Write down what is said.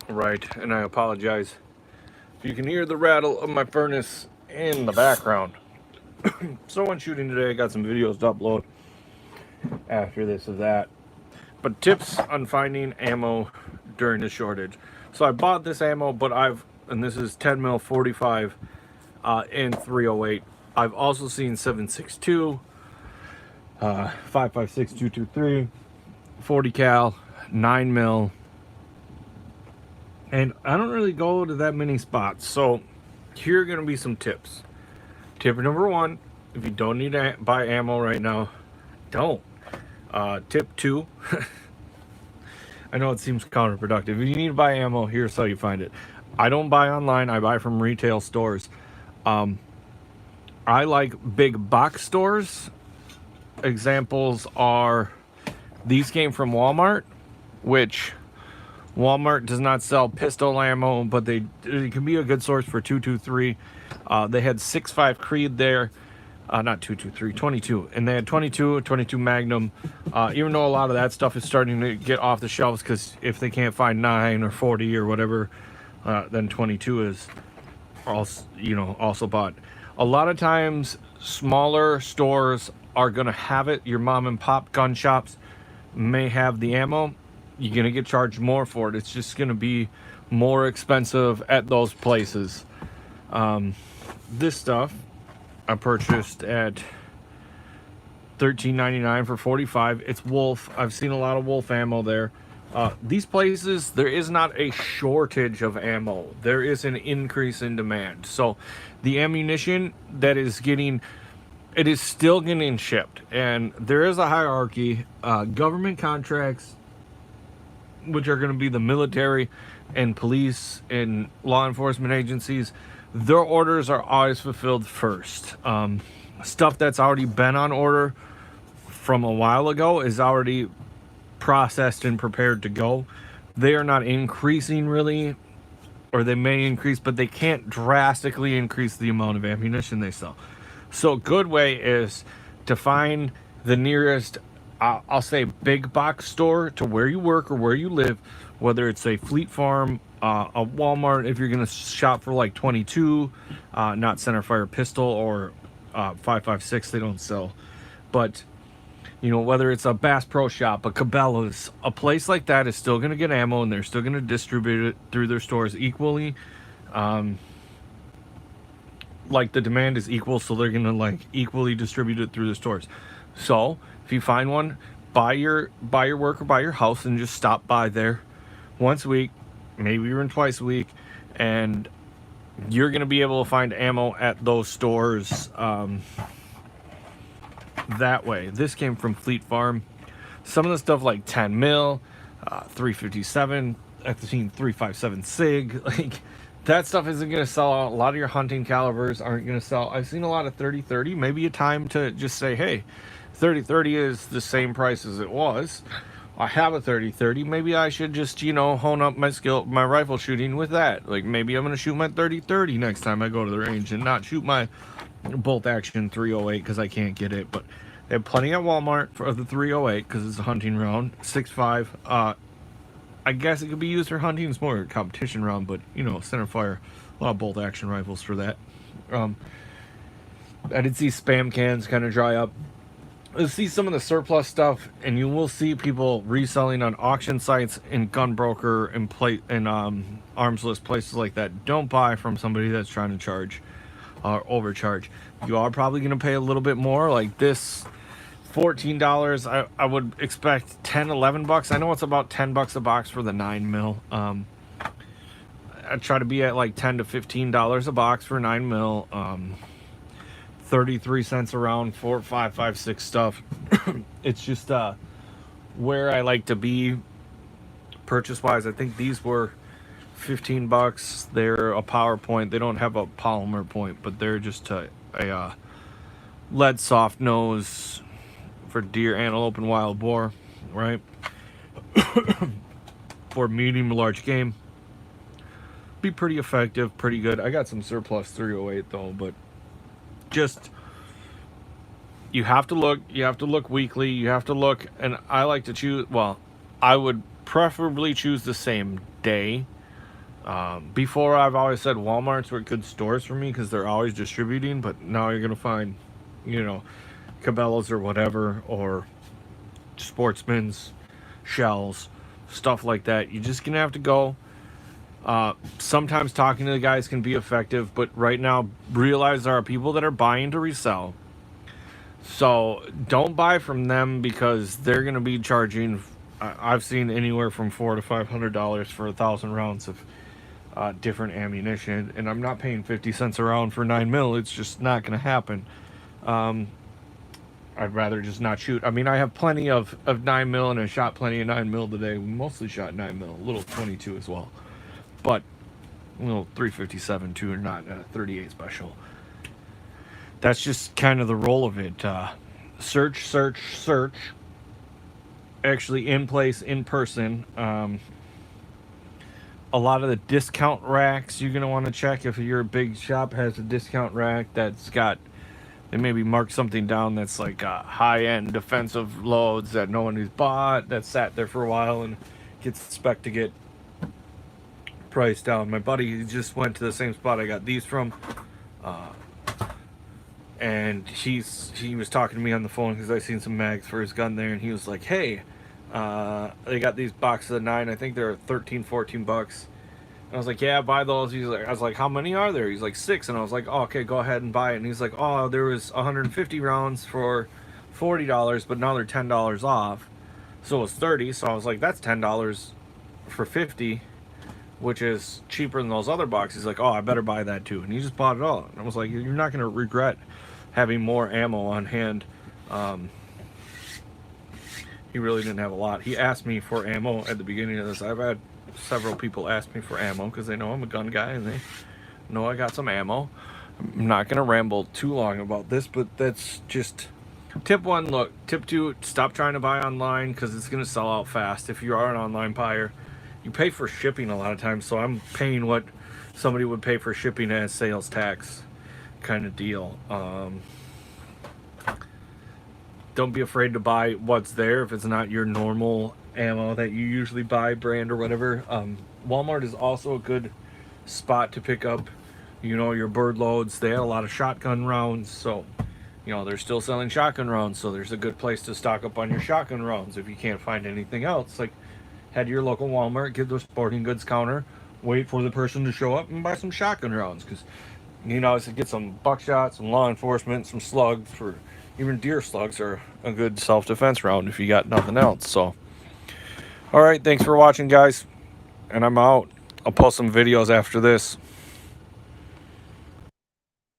Right, and I apologize if you can hear the rattle of my furnace in the background. So when shooting today, I got some videos to upload after this of that. But tips on finding ammo during the shortage. So I bought this ammo, but and this is 10 mil 45 and 308. I've also seen 7.62, 5.56, 223, 40 cal, 9 mil, and I don't really go to that many spots. So here are going to be some tips. Tip number one: if you don't need to buy ammo right now, don't. Tip two: I know it seems counterproductive. If you need to buy ammo, here's how you find it. I don't buy online. I buy from retail stores. I like big box stores. Examples are, these came from Walmart, which Walmart does not sell pistol ammo, but it can be a good source for 223. They had 6.5 Creed there. Not 223, 22. And they had 22 Magnum. Even though a lot of that stuff is starting to get off the shelves, because if they can't find 9 or 40 or whatever, then 22 is also bought. A lot of times, smaller stores are going to have it. Your mom and pop gun shops may have the ammo. You're going to get charged more for it. It's just going to be more expensive at those places. This stuff I purchased at $13.99 for 45. It's Wolf. I've seen a lot of Wolf ammo there. These places, there is not a shortage of ammo. There is an increase in demand. So the ammunition that is it is still getting shipped. And there is a hierarchy. Government contracts, which are going to be the military and police and law enforcement agencies, their orders are always fulfilled first. Stuff that's already been on order from a while ago is already processed and prepared to go. They are not increasing really, or they may increase, but they can't drastically increase the amount of ammunition they sell. So a good way is to find the nearest, I'll say, big box store to where you work or where you live, whether it's a Fleet Farm, a Walmart, if you're going to shop for like 22, not centerfire pistol, or 5.56, they don't sell. But whether it's a Bass Pro Shop, a Cabela's, a place like that is still going to get ammo, and they're still going to distribute it through their stores equally. Like the demand is equal, so they're going to equally distribute it through the stores. So if you find one, by your work or by your house, and just stop by there once a week, maybe even twice a week, and you're going to be able to find ammo at those stores that way. This came from Fleet Farm. Some of the stuff like 10 mil, 357, I've seen 357 SIG, that stuff isn't going to sell out. A lot of your hunting calibers aren't going to sell. I've seen a lot of 30-30. Maybe a time to just say, hey, 30-30 is the same price as it was. I have a 30-30. Maybe I should just, hone up my rifle shooting with that. Maybe I'm going to shoot my 30-30 next time I go to the range and not shoot my bolt action 308 because I can't get it. But they have plenty at Walmart for the 308 because it's a hunting round. 6.5. I guess it could be used for hunting. It's more a competition round, but center fire, a lot of bolt action rifles for that. I did see spam cans kind of dry up. You'll see some of the surplus stuff, and you will see people reselling on auction sites and gun broker and arms list places like that. Don't buy from somebody that's trying to charge or overcharge. You are probably going to pay a little bit more. Like this $14, I would expect 10, 11 bucks. I know it's about 10 bucks a box for the 9 mil. I try to be at like $10 to $15 a box for 9 mil. 33 cents around for 5.56 stuff. It's just where I like to be purchase wise. I think these were 15 bucks. They're a power point. They don't have a polymer point, but they're just a lead soft nose for deer, antelope, and wild boar, right? For medium to large game, be pretty effective, pretty good. I got some surplus 308 though, but just, you have to look weekly, you have to look, and I like to choose, I would preferably choose the same day Before, I've always said Walmarts were good stores for me because they're always distributing, but now you're gonna find, you know, Cabela's or whatever, or Sportsman's, Shells, stuff like that. You're just gonna have to go. Sometimes talking to the guys can be effective, but right now, realize there are people that are buying to resell. So don't buy from them because they're gonna be charging. I've seen anywhere from $400 to $500 for 1,000 rounds of different ammunition, and I'm not paying 50 cents a round for 9mm. It's just not gonna happen. I'd rather just not shoot. I mean, I have plenty of 9mm, and I shot plenty of 9mm today. We mostly shot 9mm, a little 22 as well, but a little 357 too, or not 38 special. That's just kind of the role of it. Search. Actually, in place, in person. A lot of the discount racks you're gonna want to check. If your big shop has a discount rack that's got, they maybe mark something down that's like high-end defensive loads that no one has bought, that sat there for a while and gets spec to get price down. My buddy just went to the same spot I got these from, and he was talking to me on the phone because I seen some mags for his gun there, and he was like, hey, they got these boxes of 9. I think they're 13, 14 bucks. I was like, yeah, buy those. I was like, how many are there? He's like, 6. And I was like, oh, okay, go ahead and buy it. And he's like, oh, there was 150 rounds for $40, but now they're $10 off. So it was 30. So I was like, that's $10 for 50, which is cheaper than those other boxes. He's like, oh, I better buy that too. And he just bought it all. And I was like, you're not going to regret having more ammo on hand. He really didn't have a lot. He asked me for ammo at the beginning of this. I've had several people ask me for ammo because they know I'm a gun guy and they know I got some ammo. I'm not going to ramble too long about this, but that's just tip 1. Look, tip 2, stop trying to buy online because it's going to sell out fast. If you are an online buyer, you pay for shipping a lot of times, so I'm paying what somebody would pay for shipping as sales tax kind of deal. Don't be afraid to buy what's there if it's not your normal ammo that you usually buy, brand or whatever. Walmart is also a good spot to pick up, you know, your bird loads. They had a lot of shotgun rounds, so, you know, they're still selling shotgun rounds, so there's a good place to stock up on your shotgun rounds if you can't find anything else. Like, head to your local Walmart, get the sporting goods counter, wait for the person to show up and buy some shotgun rounds, because, you know, to get some buckshot, some law enforcement, some slugs. For even deer slugs are a good self-defense round if you got nothing else. So, all right, thanks for watching, guys, and I'm out. I'll post some videos after this.